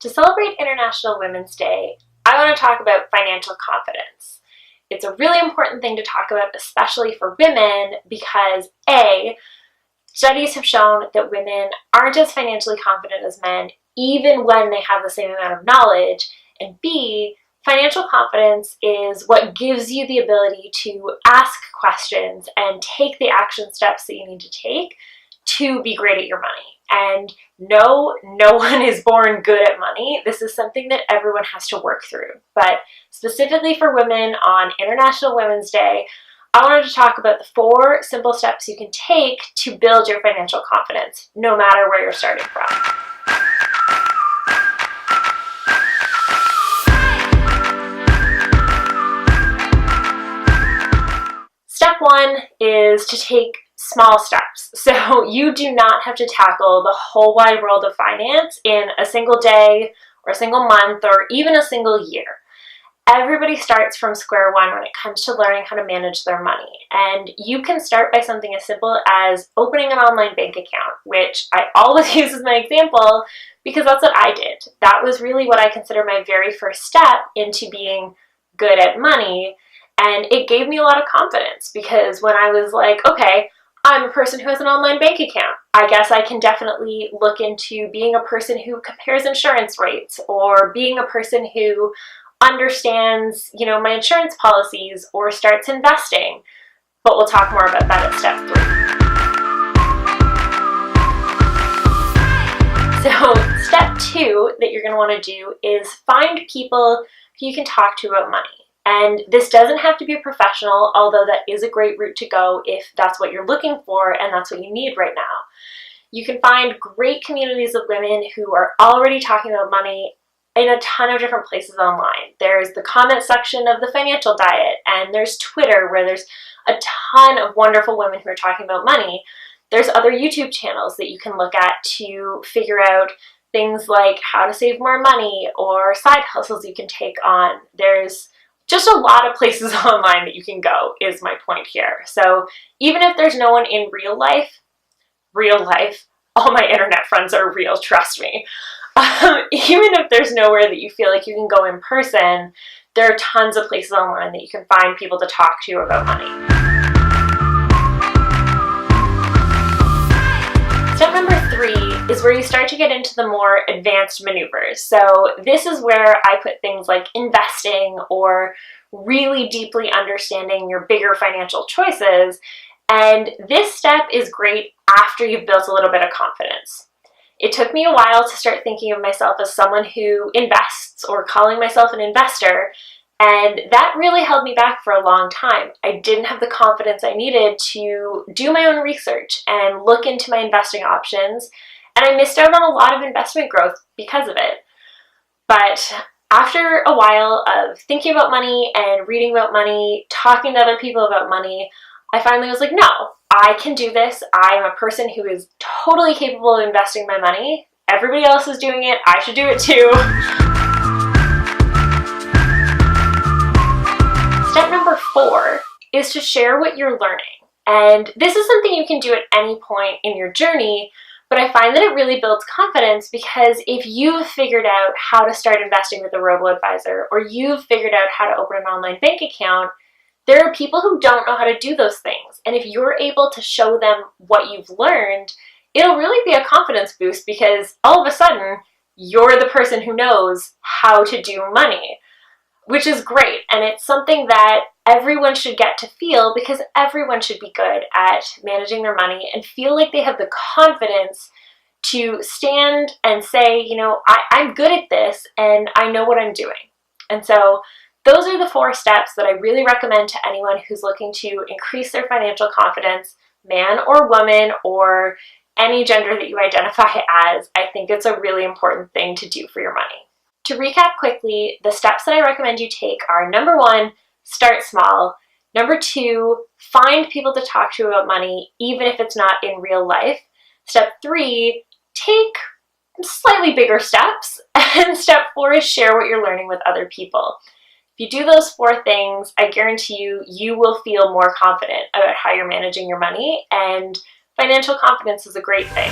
To celebrate International Women's Day, I want to talk about financial confidence. It's a really important thing to talk about, especially for women, because A, studies have shown that women aren't as financially confident as men, even when they have the same amount of knowledge, and B, financial confidence is what gives you the ability to ask questions and take the action steps that you need to take to be great at your money. And no one is born good at money. This is something that everyone has to work through. But specifically for women on International Women's Day, I wanted to talk about the 4 simple steps you can take to build your financial confidence, no matter where you're starting from. Step 1 is to take small steps. So you do not have to tackle the whole wide world of finance in a single day or a single month or even a single year. Everybody starts from square one when it comes to learning how to manage their money. And you can start by something as simple as opening an online bank account, which I always use as my example because that's what I did. That was really what I consider my very first step into being good at money. And it gave me a lot of confidence because when I was like, okay, I'm a person who has an online bank account, I guess I can definitely look into being a person who compares insurance rates or being a person who understands, my insurance policies or starts investing. But we'll talk more about that at step 3. So step 2 that you're going to want to do is find people who you can talk to about money. And this doesn't have to be a professional, although that is a great route to go if that's what you're looking for and that's what you need right now. You can find great communities of women who are already talking about money in a ton of different places online. There's the comment section of The Financial Diet, and there's Twitter where there's a ton of wonderful women who are talking about money. There's other YouTube channels that you can look at to figure out things like how to save more money or side hustles you can take on. There's just a lot of places online that you can go is my point here. So even if there's no one in real life, all my internet friends are real, trust me. Even if there's nowhere that you feel like you can go in person, there are tons of places online that you can find people to talk to about money. Step number 3 is where you start to get into the more advanced maneuvers. So this is where I put things like investing or really deeply understanding your bigger financial choices. And this step is great after you've built a little bit of confidence. It took me a while to start thinking of myself as someone who invests or calling myself an investor, and that really held me back for a long time. I didn't have the confidence I needed to do my own research and look into my investing options, and I missed out on a lot of investment growth because of it. But after a while of thinking about money and reading about money, talking to other people about money, I finally was like, no, I can do this. I'm a person who is totally capable of investing my money. Everybody else is doing it. I should do it too. Step number 4 is to share what you're learning. And this is something you can do at any point in your journey, but I find that it really builds confidence because if you've figured out how to start investing with a robo-advisor or you've figured out how to open an online bank account, there are people who don't know how to do those things. And if you're able to show them what you've learned, it'll really be a confidence boost because all of a sudden, you're the person who knows how to do money, which is great. And it's something that everyone should get to feel because everyone should be good at managing their money and feel like they have the confidence to stand and say, I'm good at this and I know what I'm doing. And so those are the 4 steps that I really recommend to anyone who's looking to increase their financial confidence, man or woman, or any gender that you identify as. I think it's a really important thing to do for your money. To recap quickly, the steps that I recommend you take are number 1, start small. Number 2, find people to talk to about money, even if it's not in real life. Step 3, take slightly bigger steps. And step 4 is share what you're learning with other people. If you do those 4 things, I guarantee you will feel more confident about how you're managing your money, and financial confidence is a great thing.